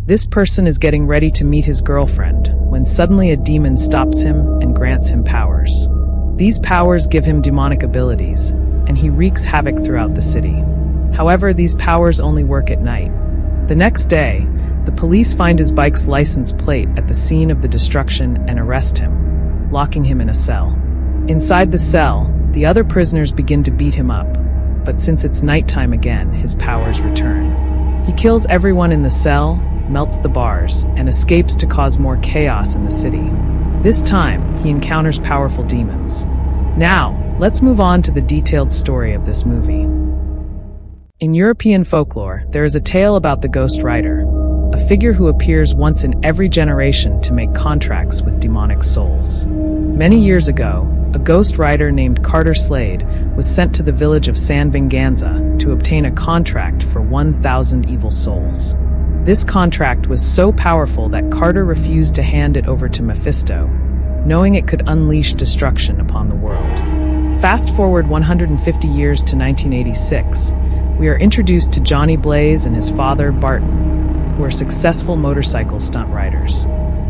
This person is getting ready to meet his girlfriend when suddenly a demon stops him and grants him powers. These powers give him demonic abilities, and he wreaks havoc throughout the city. However, these powers only work at night. The next day, the police find his bike's license plate at the scene of the destruction and arrest him, locking him in a cell. Inside the cell, the other prisoners begin to beat him up, but since it's nighttime again, his powers return. He kills everyone in the cell, melts the bars, and escapes to cause more chaos in the city. This time, he encounters powerful demons. Now, let's move on to the detailed story of this movie. In European folklore, there is a tale about the Ghost Rider, a figure who appears once in every generation to make contracts with demonic souls. Many years ago, a ghost rider named Carter Slade was sent to the village of San Venganza to obtain a contract for 1,000 evil souls. This contract was so powerful that Carter refused to hand it over to Mephisto, knowing it could unleash destruction upon the world. Fast forward 150 years to 1986, we are introduced to Johnny Blaze and his father, Barton, who are successful motorcycle stunt riders.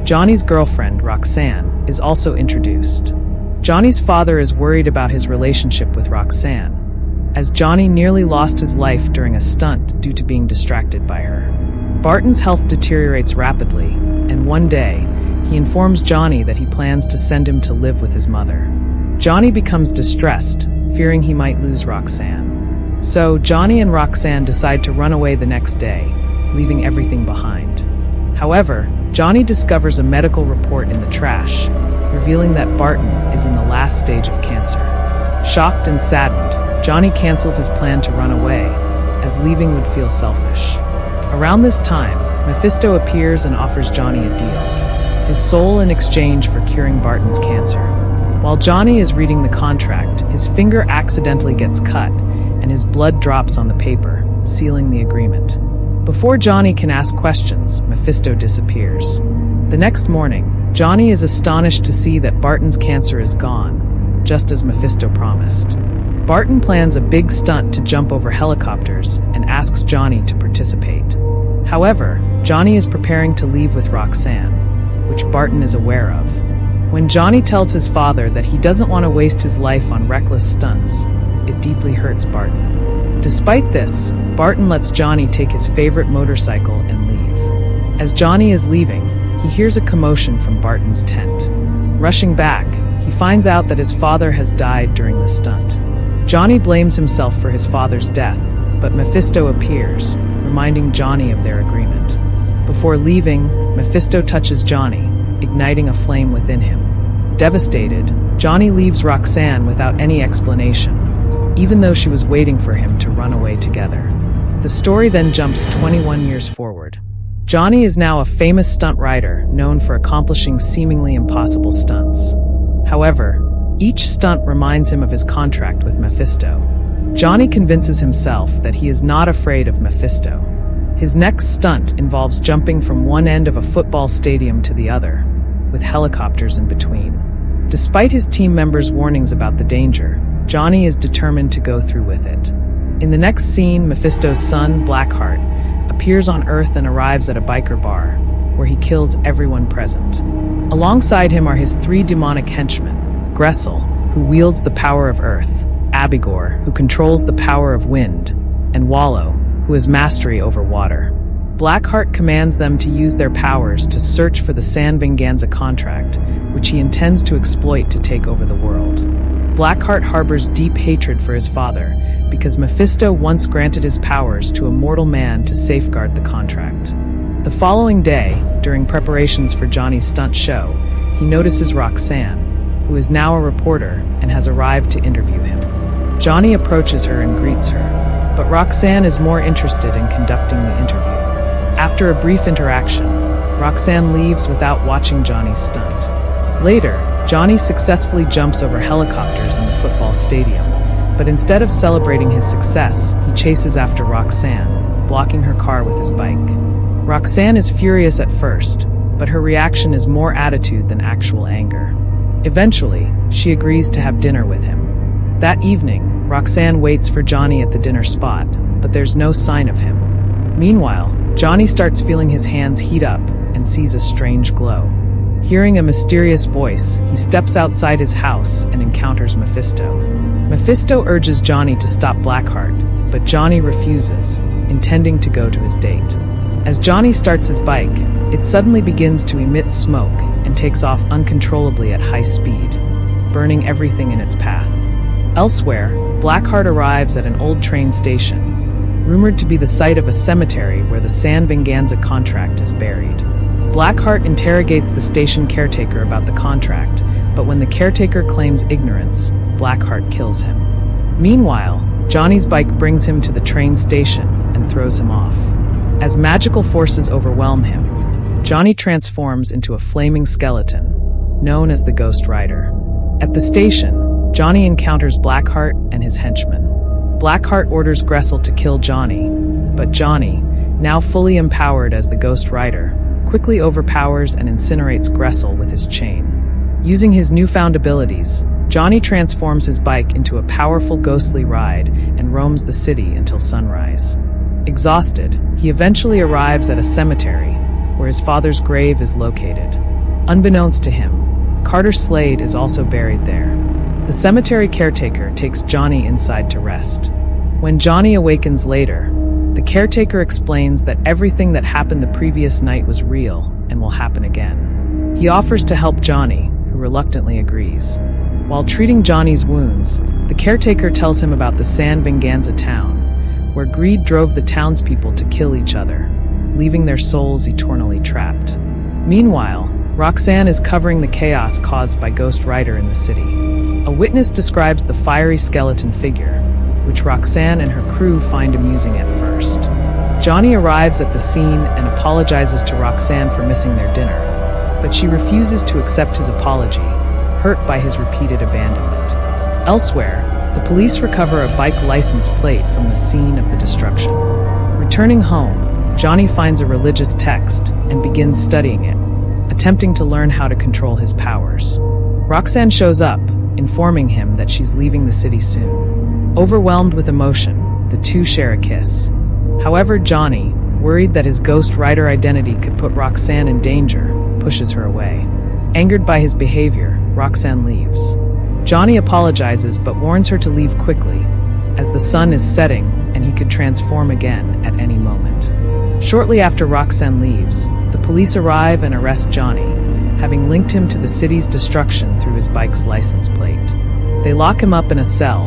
Johnny's girlfriend, Roxanne, is also introduced. Johnny's father is worried about his relationship with Roxanne, as Johnny nearly lost his life during a stunt due to being distracted by her. Barton's health deteriorates rapidly, and one day, he informs Johnny that he plans to send him to live with his mother. Johnny becomes distressed, fearing he might lose Roxanne. So, Johnny and Roxanne decide to run away the next day, leaving everything behind. However, Johnny discovers a medical report in the trash, revealing that Barton is in the last stage of cancer. Shocked and saddened, Johnny cancels his plan to run away, as leaving would feel selfish. Around this time, Mephisto appears and offers Johnny a deal, his soul in exchange for curing Barton's cancer. While Johnny is reading the contract, his finger accidentally gets cut, and his blood drops on the paper, sealing the agreement. Before Johnny can ask questions, Mephisto disappears. The next morning, Johnny is astonished to see that Barton's cancer is gone, just as Mephisto promised. Barton plans a big stunt to jump over helicopters and asks Johnny to participate. However, Johnny is preparing to leave with Roxanne, which Barton is aware of. When Johnny tells his father that he doesn't want to waste his life on reckless stunts, it deeply hurts Barton. Despite this, Barton lets Johnny take his favorite motorcycle and leave. As Johnny is leaving, he hears a commotion from Barton's tent. Rushing back, he finds out that his father has died during the stunt. Johnny blames himself for his father's death, but Mephisto appears, reminding Johnny of their agreement. Before leaving, Mephisto touches Johnny, igniting a flame within him. Devastated, Johnny leaves Roxanne without any explanation, even though she was waiting for him to run away together. The story then jumps 21 years forward. Johnny is now a famous stunt rider known for accomplishing seemingly impossible stunts. However, each stunt reminds him of his contract with Mephisto. Johnny convinces himself that he is not afraid of Mephisto. His next stunt involves jumping from one end of a football stadium to the other, with helicopters in between. Despite his team members' warnings about the danger, Johnny is determined to go through with it. In the next scene, Mephisto's son, Blackheart, appears on Earth and arrives at a biker bar, where he kills everyone present. Alongside him are his three demonic henchmen, Gressel, who wields the power of Earth, Abigor, who controls the power of wind, and Wallow, who has mastery over water. Blackheart commands them to use their powers to search for the San Venganza contract, which he intends to exploit to take over the world. Blackheart harbors deep hatred for his father, because Mephisto once granted his powers to a mortal man to safeguard the contract. The following day, during preparations for Johnny's stunt show, he notices Roxanne, who is now a reporter and has arrived to interview him. Johnny approaches her and greets her, but Roxanne is more interested in conducting the interview. After a brief interaction, Roxanne leaves without watching Johnny's stunt. Later, Johnny successfully jumps over helicopters in the football stadium, but instead of celebrating his success, he chases after Roxanne, blocking her car with his bike. Roxanne is furious at first, but her reaction is more attitude than actual anger. Eventually, she agrees to have dinner with him. That evening, Roxanne waits for Johnny at the dinner spot, but there's no sign of him. Meanwhile, Johnny starts feeling his hands heat up and sees a strange glow. Hearing a mysterious voice, he steps outside his house and encounters Mephisto. Mephisto urges Johnny to stop Blackheart, but Johnny refuses, intending to go to his date. As Johnny starts his bike, it suddenly begins to emit smoke and takes off uncontrollably at high speed, burning everything in its path. Elsewhere, Blackheart arrives at an old train station, rumored to be the site of a cemetery where the San Venganza contract is buried. Blackheart interrogates the station caretaker about the contract, but when the caretaker claims ignorance, Blackheart kills him. Meanwhile, Johnny's bike brings him to the train station and throws him off. As magical forces overwhelm him, Johnny transforms into a flaming skeleton, known as the Ghost Rider. At the station, Johnny encounters Blackheart and his henchmen. Blackheart orders Gressel to kill Johnny, but Johnny, now fully empowered as the Ghost Rider, quickly overpowers and incinerates Gressel with his chain. Using his newfound abilities, Johnny transforms his bike into a powerful ghostly ride and roams the city until sunrise. Exhausted, he eventually arrives at a cemetery where his father's grave is located. Unbeknownst to him, Carter Slade is also buried there. The cemetery caretaker takes Johnny inside to rest. When Johnny awakens later, the caretaker explains that everything that happened the previous night was real and will happen again. He offers to help Johnny, who reluctantly agrees. While treating Johnny's wounds, the caretaker tells him about the San Venganza town, where greed drove the townspeople to kill each other, leaving their souls eternally trapped. Meanwhile, Roxanne is covering the chaos caused by Ghost Rider in the city. A witness describes the fiery skeleton figure, which Roxanne and her crew find amusing at first. Johnny arrives at the scene and apologizes to Roxanne for missing their dinner, but she refuses to accept his apology, hurt by his repeated abandonment. Elsewhere, the police recover a bike license plate from the scene of the destruction. Returning home, Johnny finds a religious text and begins studying it, attempting to learn how to control his powers. Roxanne shows up, informing him that she's leaving the city soon. Overwhelmed with emotion, the two share a kiss. However, Johnny, worried that his Ghost Rider identity could put Roxanne in danger, pushes her away. Angered by his behavior, Roxanne leaves. Johnny apologizes but warns her to leave quickly, as the sun is setting and he could transform again at any moment. Shortly after Roxanne leaves, the police arrive and arrest Johnny, having linked him to the city's destruction through his bike's license plate. They lock him up in a cell.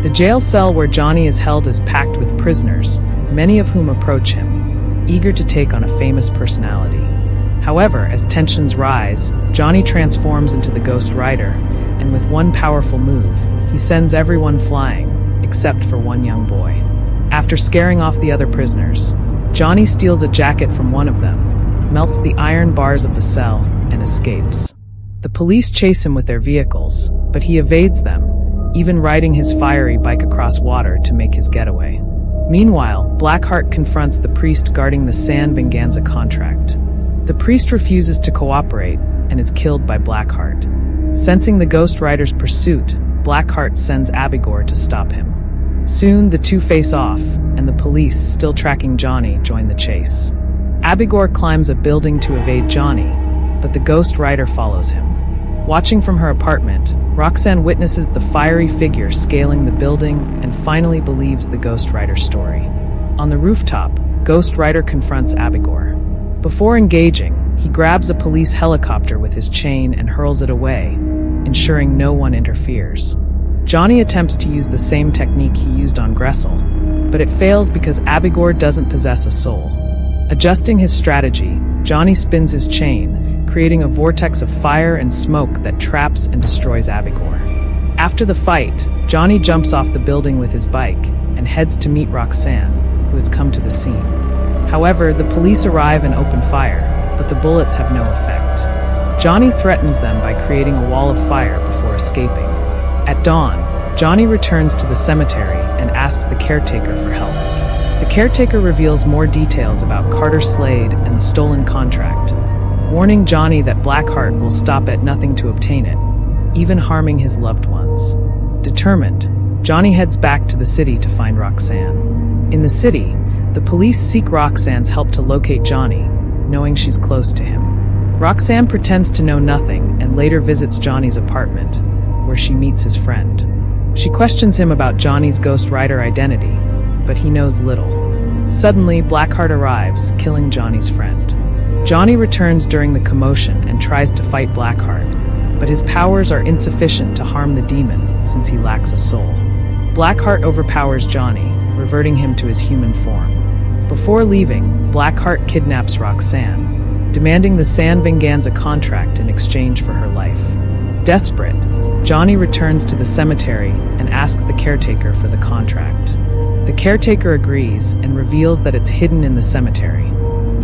The jail cell where Johnny is held is packed with prisoners, many of whom approach him, eager to take on a famous personality. However, as tensions rise, Johnny transforms into the Ghost Rider, and with one powerful move, he sends everyone flying, except for one young boy. After scaring off the other prisoners, Johnny steals a jacket from one of them, melts the iron bars of the cell, and escapes. The police chase him with their vehicles, but he evades them, even riding his fiery bike across water to make his getaway. Meanwhile, Blackheart confronts the priest guarding the San Venganza contract. The priest refuses to cooperate and is killed by Blackheart. Sensing the Ghost Rider's pursuit, Blackheart sends Abigor to stop him. Soon, the two face off, and the police, still tracking Johnny, join the chase. Abigor climbs a building to evade Johnny, but the Ghost Rider follows him. Watching from her apartment, Roxanne witnesses the fiery figure scaling the building and finally believes the Ghost Rider story. On the rooftop, Ghost Rider confronts Abigor. Before engaging, he grabs a police helicopter with his chain and hurls it away, ensuring no one interferes. Johnny attempts to use the same technique he used on Gressel, but it fails because Abigor doesn't possess a soul. Adjusting his strategy, Johnny spins his chain, creating a vortex of fire and smoke that traps and destroys Abigor. After the fight, Johnny jumps off the building with his bike and heads to meet Roxanne, who has come to the scene. However, the police arrive and open fire, but the bullets have no effect. Johnny threatens them by creating a wall of fire before escaping. At dawn, Johnny returns to the cemetery and asks the caretaker for help. The caretaker reveals more details about Carter Slade and the stolen contract, warning Johnny that Blackheart will stop at nothing to obtain it, even harming his loved ones. Determined, Johnny heads back to the city to find Roxanne. In the city, The police seek Roxanne's help to locate Johnny, knowing she's close to him. Roxanne pretends to know nothing and later visits Johnny's apartment, where she meets his friend. She questions him about Johnny's Ghost Rider identity, but he knows little. Suddenly, Blackheart arrives, killing Johnny's friend. Johnny returns during the commotion and tries to fight Blackheart, but his powers are insufficient to harm the demon since he lacks a soul. Blackheart overpowers Johnny, reverting him to his human form. Before leaving, Blackheart kidnaps Roxanne, demanding the San Venganza contract in exchange for her life. Desperate, Johnny returns to the cemetery and asks the caretaker for the contract. The caretaker agrees and reveals that it's hidden in the cemetery.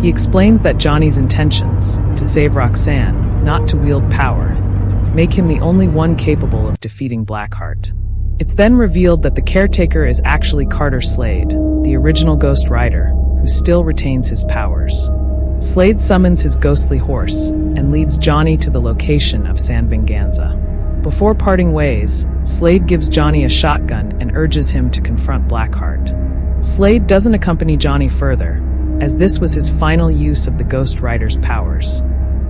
He explains that Johnny's intentions, to save Roxanne, not to wield power, make him the only one capable of defeating Blackheart. It's then revealed that the caretaker is actually Carter Slade, the original Ghost Rider, who still retains his powers. Slade summons his ghostly horse and leads Johnny to the location of San Venganza. Before parting ways, Slade gives Johnny a shotgun and urges him to confront Blackheart. Slade doesn't accompany Johnny further, as this was his final use of the Ghost Rider's powers.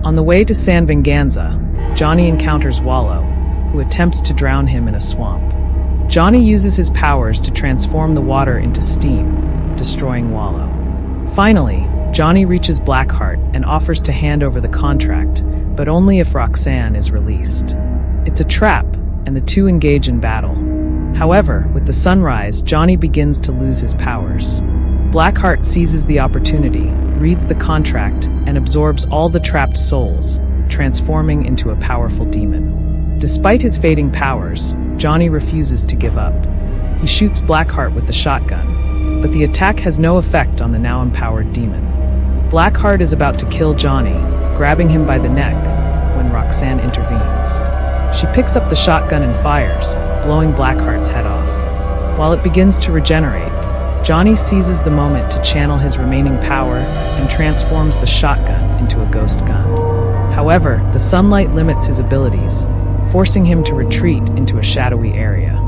On the way to San Venganza, Johnny encounters Wallow, who attempts to drown him in a swamp. Johnny uses his powers to transform the water into steam, destroying Wallow. Finally, Johnny reaches Blackheart and offers to hand over the contract, but only if Roxanne is released. It's a trap, and the two engage in battle. However, with the sunrise, Johnny begins to lose his powers. Blackheart seizes the opportunity, reads the contract, and absorbs all the trapped souls, transforming into a powerful demon. Despite his fading powers, Johnny refuses to give up. He shoots Blackheart with the shotgun, but the attack has no effect on the now empowered demon. Blackheart is about to kill Johnny, grabbing him by the neck, when Roxanne intervenes. She picks up the shotgun and fires, blowing Blackheart's head off. While it begins to regenerate, Johnny seizes the moment to channel his remaining power and transforms the shotgun into a ghost gun. However, the sunlight limits his abilities, forcing him to retreat into a shadowy area.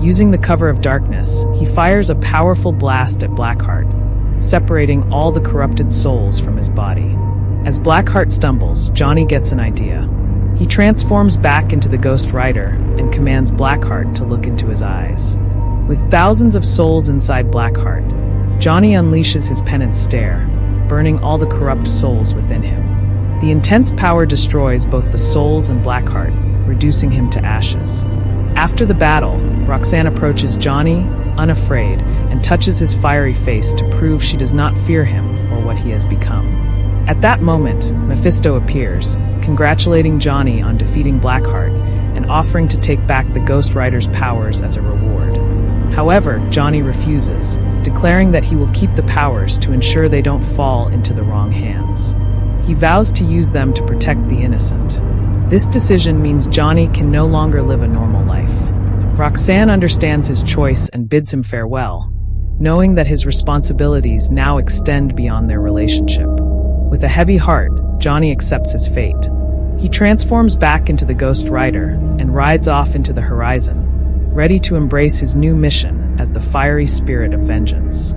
Using the cover of darkness, he fires a powerful blast at Blackheart, separating all the corrupted souls from his body. As Blackheart stumbles, Johnny gets an idea. He transforms back into the Ghost Rider and commands Blackheart to look into his eyes. With thousands of souls inside Blackheart, Johnny unleashes his penance stare, burning all the corrupt souls within him. The intense power destroys both the souls and Blackheart, reducing him to ashes. After the battle, Roxanne approaches Johnny, unafraid, and touches his fiery face to prove she does not fear him or what he has become. At that moment, Mephisto appears, congratulating Johnny on defeating Blackheart and offering to take back the Ghost Rider's powers as a reward. However, Johnny refuses, declaring that he will keep the powers to ensure they don't fall into the wrong hands. He vows to use them to protect the innocent. This decision means Johnny can no longer live a normal life. Roxanne understands his choice and bids him farewell, knowing that his responsibilities now extend beyond their relationship. With a heavy heart, Johnny accepts his fate. He transforms back into the Ghost Rider and rides off into the horizon, ready to embrace his new mission as the fiery spirit of vengeance.